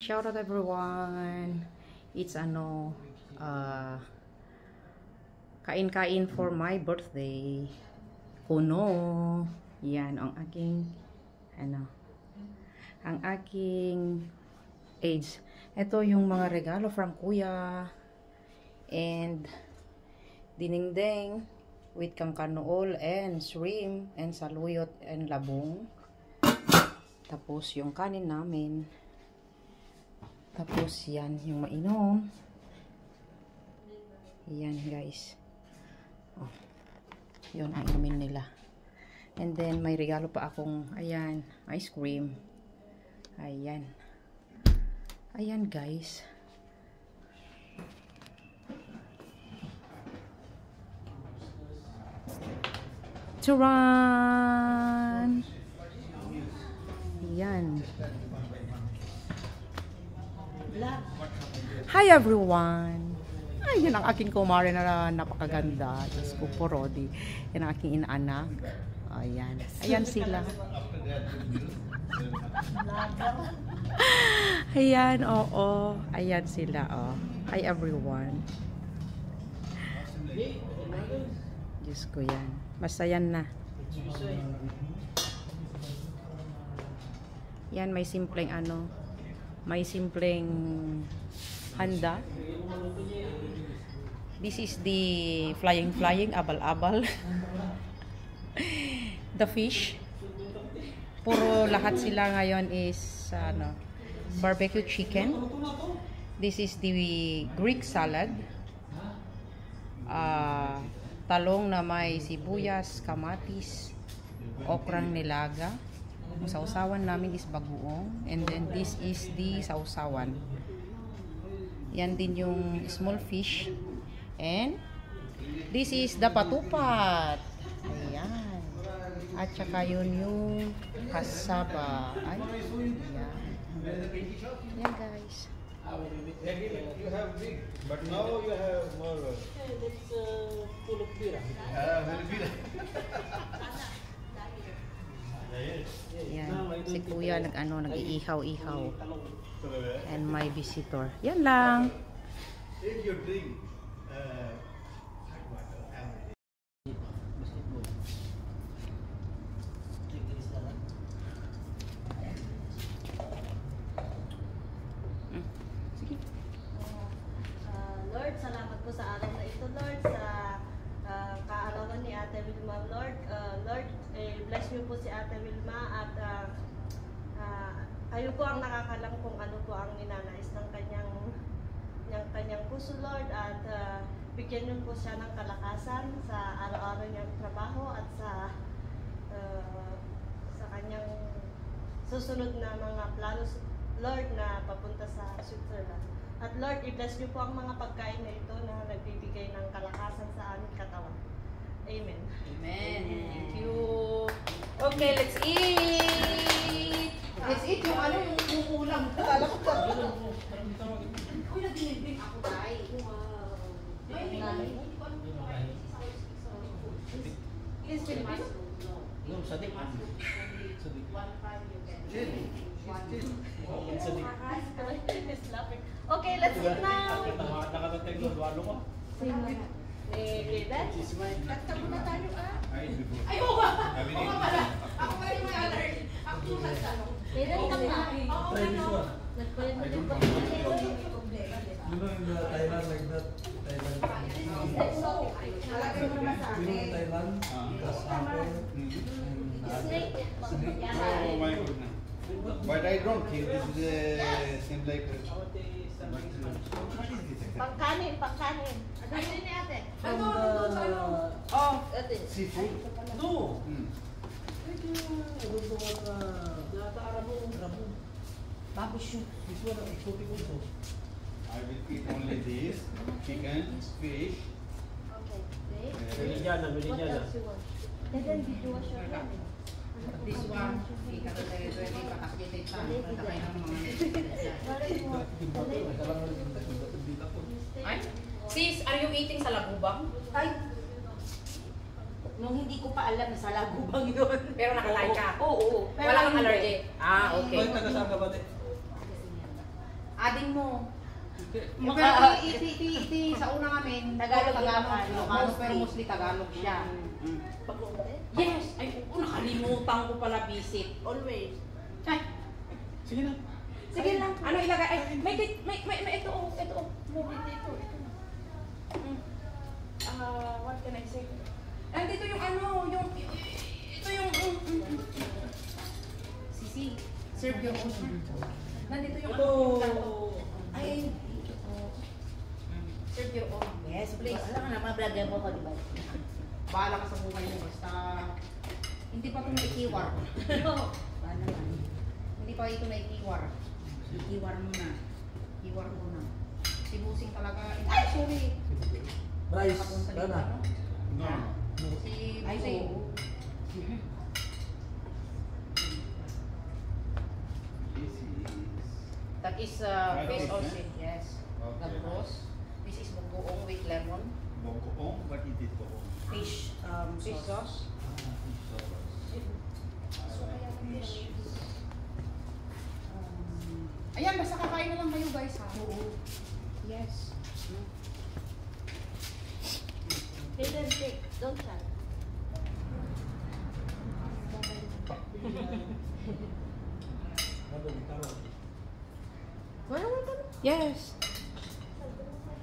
shout out everyone. It's kain-kain for my birthday. Kuno. Yan ang aking ang aking age. Ito yung mga regalo from kuya. And dinengdeng with kangkanool and shrimp and saluyot and labong. Tapos yung kanin namin. Tapos yan yung mainom. Yan guys. Oh. Yun ang inumin nila. And then may regalo pa akong ayan, ice cream. Ayan. Ayan guys. Turan! Yan. Hi everyone! Ayan ang aking kumare na napakaganda. Diyos ko po, Rodi. Yan ang aking inaanak. Ayan. Ayan sila. Ayan, oo. Ayan sila, oh. Hi everyone. Diyos ko yan. Masayan na. Yan, may simpleng may simpleng handa. This is the flying, abal-abal. The fish. Puro lahat sila ngayon is barbecue chicken. This is the Greek salad. Talong na may sibuyas, kamatis, okrang nilaga. Ang sausawan namin is bagoong. And then this is the sausawan. Yan din yung small fish. And this is the patupat. Ayan. At saka yun yung kasaba. Ay, ayan. Yan guys. You have big, but now you have more. It's full of beer. Very big. Yan. Si kuya nag-iihaw-ihaw. And my visitor. Yan lang. If you drink, Lord, salamat po sa araw na ito, Lord, sa kaarawan ni Ate Wilma, Lord. Lord, bless niyo po si Ate Wilma at kayo po ang nakakalam kung ano po ang ninanais ng kanyang puso, Lord, at bigyan niyo po siya ng kalakasan sa araw-araw niyang trabaho at sa kanyang susunod na mga planos, Lord, na papunta sa Switzerland. At Lord, i-bless niyo po ang mga pagkain na ito na nagbibigay ng kalakasan sa aming katawan. Amen. Amen. Thank you. Okay, let's eat. Let's eat yung yung ulam. Kala ko pa. Uy, nag-inibig ako tayo. Wow. Is Filipino? No, sadik. Sadik. 1.5 He's laughing. Okay, let's eat now. Nakatatag doon, walo ko. Dad, kanta muna tayo Ay, oo ba? Oo pala. Ako pala yung may alert. Ako yung nagtanong. Meron ka nga. Oo, ano? Nagkulit mo din po. You know in Thailand like that, Thailand. Alagay mo naman sa akin. Thailand, kasapon, Snake. oh my goodness. But I don't think this is seems like. Pangkanin. Ano yun ni ate? Oh, Ate. Seafood? No. barbecue. This one exotic also. I will eat only this chicken, fish. Okay. Meridiana. What else you want? Then did you wash your hands? This one, hindi ka pwede pakakita sa kayo ng mga Ay, sis, are you eating sa lagubang? Ay, nung hindi ko pa alam na sa lagubang yun. Pero nakalain ka? Oo. Wala kang allergy? Ah, okay. Taga saan ka ba? Ading mo. Mga- Pero iti sa una namin, Tagalog, Ilocano, Ilocano, pero mostly Tagalog siya. Yes! Ay, nakalimutan ko pala visit. Always. Ay, Sige na. sige lang. Ano ilagay? Ay, may ito oh, ito oh. Movie dito, ito na. What can I say? Andito yung ano, ito yung, Sisi, serve your own. nandito yung Oh. Ay, dito po. Serve your own. Yes, please. Alam ka na, mablagay mo ko, di ba? Bahala ka sa buhay mo, basta hindi pa ito naikiwar. Paano yan? Hindi pa ito naikiwar. Ikiwar mo na. Iwar mo na. Si Busing talaga, ay, sorry. Bryce, Nakapunta dito, sana. ano? No. Si Ay, Busing. oo. This is... That is Fried fish fish, also. eh? Yes. Okay. Lagros. This is bugoong with lemon. Bokoong? What is it bokoong? Fish, Fish sauce. Ayan, basta kakain na lang kayo guys ha. Oo. Yes. Hidden trick. Don't try. Wala mo ito. Yes.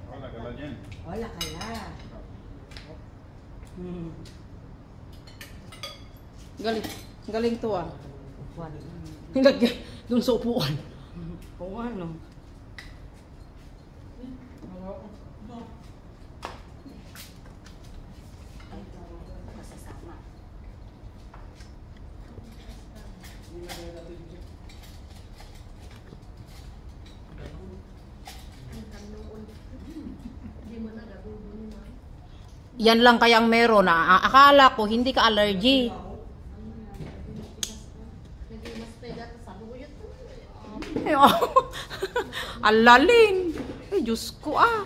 Wala ka lang yan. Wala ka na. Galing. Galing to ah. Wala. Nilagyan dun sa upuan. Kung ano. Ay, masasama. Yan lang kayang meron na akala ko hindi ka allergy. Alalin. Ay, Diyos ko ah.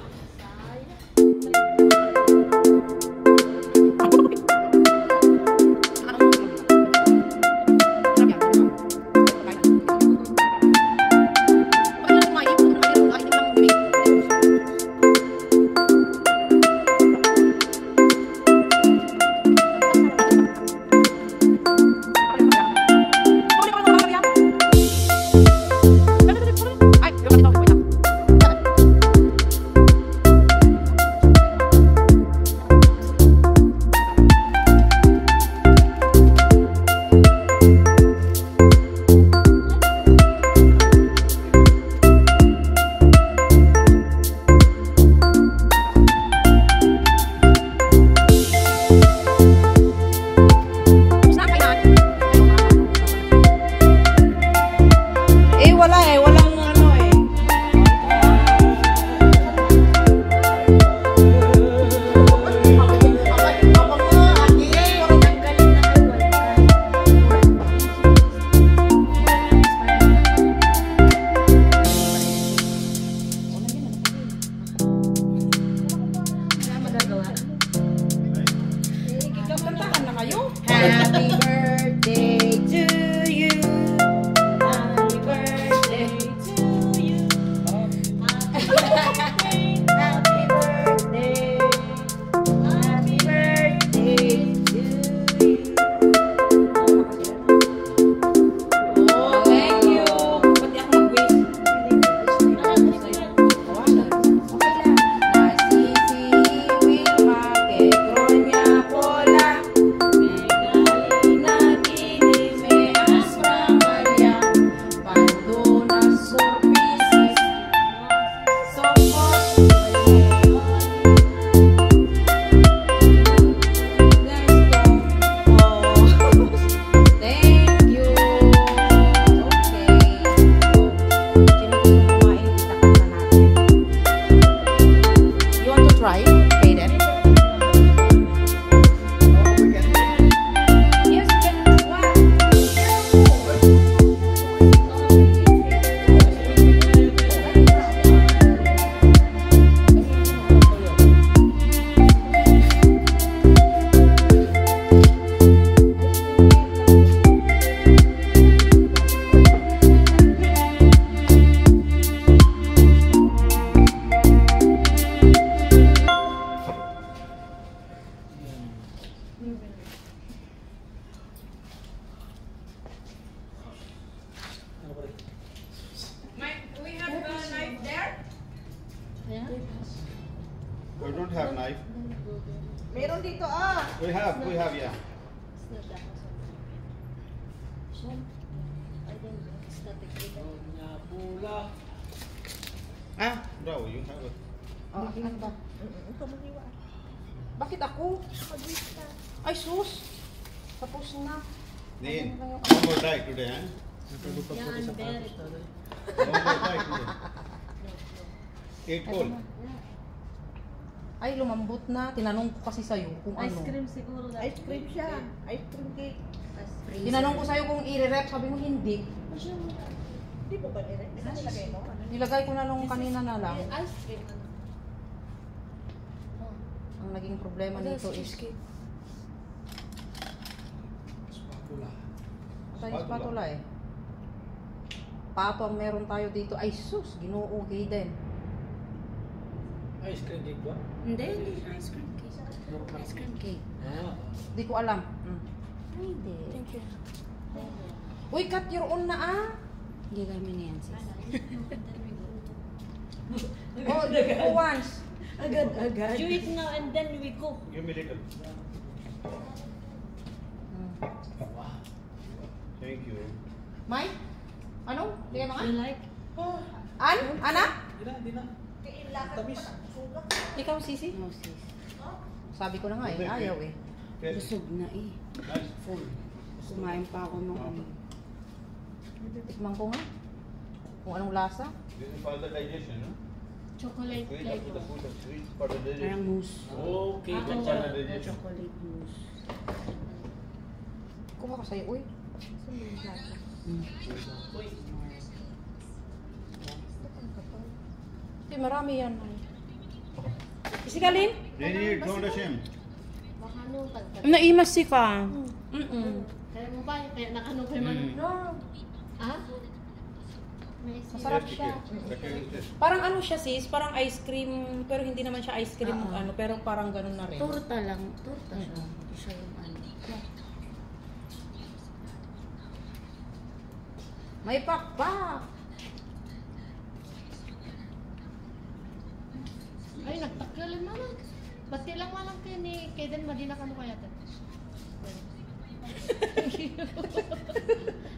Meron dito We have, yeah. It's not that one. I don't know. It's not a good one. Bravo, you have it. Oh, ano ba? Ito maniwa. Bakit ako? Pag-wait ka. Ay, sus! Tapos na. Then, no more die today, huh? Yeah, I'm very good. No more die today. Eight cold. Ay, lumambot na. Tinanong ko kasi sa'yo kung Ice ano. cream siguro. Ice cream siya. Ice cream cake. Tinanong ko sa'yo kung i-rep, sabi mo hindi. Hindi mo ba nilagay? Nilagay mo? Nilagay ko na nung kanina na lang. Ice cream. Ang naging problema nito is tayo spatula eh. Pato ang meron tayo dito. Ay sus, ginoo din. Ice cream cake ba? Hindi, hindi. Ice cream cake. Ice cream cake. Di ko alam. Hindi. Thank you. Uy, cut your own na ah. Hindi kami na yan, sis. Oh, do once. Agad. Do it now and then we go. Give me little. Thank you. May? Ano? Di ka nga? You like? Ana? Di na. Tamis. Ikaw, Sisi? No, sis. Sabi ko na nga eh, ayaw eh. Yes. Busog na eh. Nice. Full. Kumain pa ako nung ano. Tikman ko nga. Kung anong lasa. This is for the digestion, no? Chocolate Sweet up to the flavor. food, sweet for the Parang digestion. mousse. Okay, Good that's for all. the digestion. Chocolate mousse. Kuha ko sa'yo, uy. Hindi, marami yan. Isigalin? Really, don't ashamed. Baka ano, pagkat. Naimas si ka. Kaya mo ba? Kaya nakano kayo man? Ah? May Masarap Tasty siya. cake. The cake is tasty. Parang ano siya sis, parang ice cream, pero hindi naman siya ice cream ano, pero parang ganun na rin. Torta lang. Torta siya. Hindi siya yung ano. May pakpak. Ay, nagtakyalan naman. Bati lang walang kayo ni Kaden Madina kano kaya ito?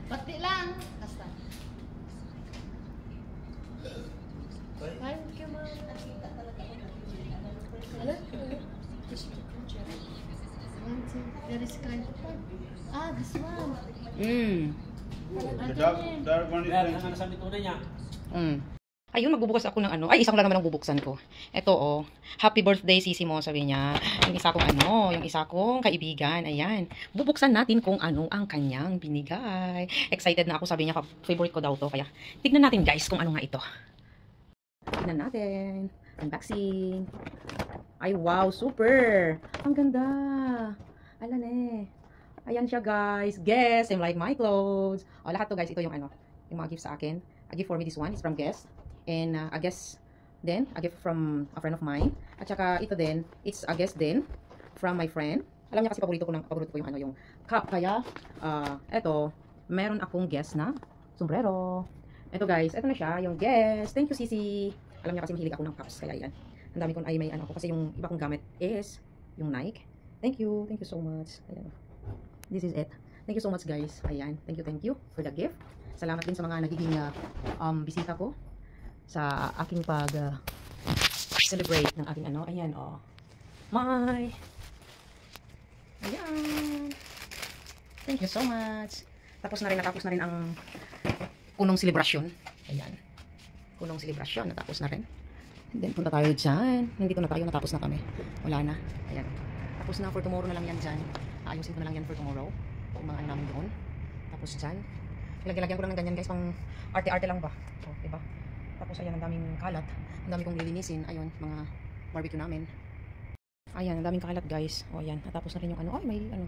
Bati lang. Basta. Thank you, ma'am. Ano? There is kind of one. Ah, this one. The dark one is Yan, crunchy. ano sa mituna niya? Ayun, magbubukas ako ng ano. Ay, isang lang naman ang bubuksan ko. Ito, oh. Happy birthday, Sisi mo, sabi niya. Yung isa kong ano, yung isa kong kaibigan. Ayan. Bubuksan natin kung ano ang kanyang binigay. Excited na ako, sabi niya, favorite ko daw to. Kaya, tignan natin, guys, kung ano nga ito. Tignan natin. Unboxing. Ay, wow, super. Ang ganda. Alan eh. Ayan siya, guys. Guess, I'm like my clothes. O, lahat to, guys. Ito yung ano, yung mga gift sa akin. A gift for me, this one is from Guess. And a guess then, a gift from a friend of mine. At saka ito din, it's a guess din from my friend. Alam niya kasi paborito ko yung ano, yung cup. Kaya, eto, meron akong guess na sombrero. Eto guys, eto na siya, yung guess. Thank you, Sisi. Alam niya kasi mahilig ako ng cups. Kaya yan. Ang dami ko ay may ano ko. Kasi yung iba kong gamit is yung Nike. Thank you so much. Ayan. This is it. Thank you so much, guys. Ayan. Thank you for the gift. Salamat din sa mga nagiging bisita ko sa aking celebrate ng aking ano. Ayan, oh. My. Ayan. Thank you so much. Natapos na rin ang punong selebrasyon. Ayan. Punong selebrasyon. Natapos na rin. And then, punta tayo dyan. Nandito na tayo. Natapos na kami. Wala na. Ayan. Tapos na. For tomorrow na lang yan dyan. Ayusin ko na lang yan for tomorrow. Yung mga ano namin doon. Tapos dyan. Lagyan ko lang ng ganyan guys, pang arte-arte lang ba? O, diba? Tapos ayan, ang daming kalat. Ang dami kong lilinisin. Ayun, mga barbecue namin. Ayan, ang daming kalat guys. O ayan, natapos na rin yung ano. Ay, may ano.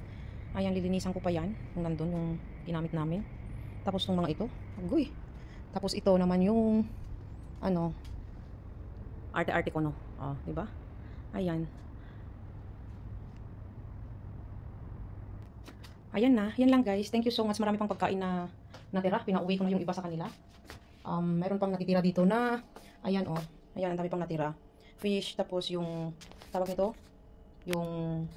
Ayan, lilinisan ko pa yan. Yung nandun, yung ginamit namin. Tapos yung mga ito. Agoy. Tapos ito naman yung ano, arte-arte ko no. O, diba? Ayan. Ayan na. Yan lang guys. Thank you so much. Marami pang pagkain na natira. Pinauwi ko na yung iba sa kanila. Meron pang natitira dito na, ayan oh. Ayan, ang dami pang natira. Fish, tapos yung, tawag nito, yung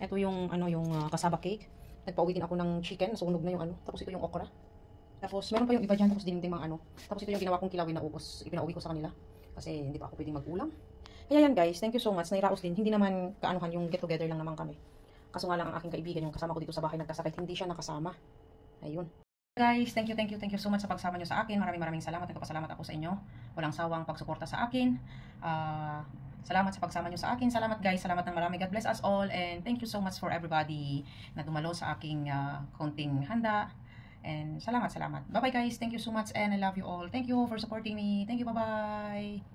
ito yung cassava cake. Nagpauwi din ako ng chicken, nasunog na yung tapos ito yung okra. Tapos meron pa yung iba dyan, tapos dininding mga tapos ito yung ginawa kong kilawin na ubos, ipinauwi ko sa kanila kasi hindi pa ako pwedeng mag-ulam. Kaya yan guys, thank you so much. Nairaos din, hindi naman kaanuhan, yung get together lang naman kami. Kaso nga lang ang aking kaibigan, yung kasama ko dito sa bahay nagkasakit, hindi siya nakasama. Ayun. Guys, thank you so much sa pagsama nyo sa akin. Maraming salamat. Nagpapasalamat ako sa inyo. Walang sawang pagsuporta sa akin. Salamat sa pagsama nyo sa akin. Salamat guys. Salamat ng marami. God bless us all. And thank you so much for everybody na dumalo sa aking konting handa. And salamat. Bye-bye guys. Thank you so much and I love you all. Thank you for supporting me. Thank you. Bye-bye.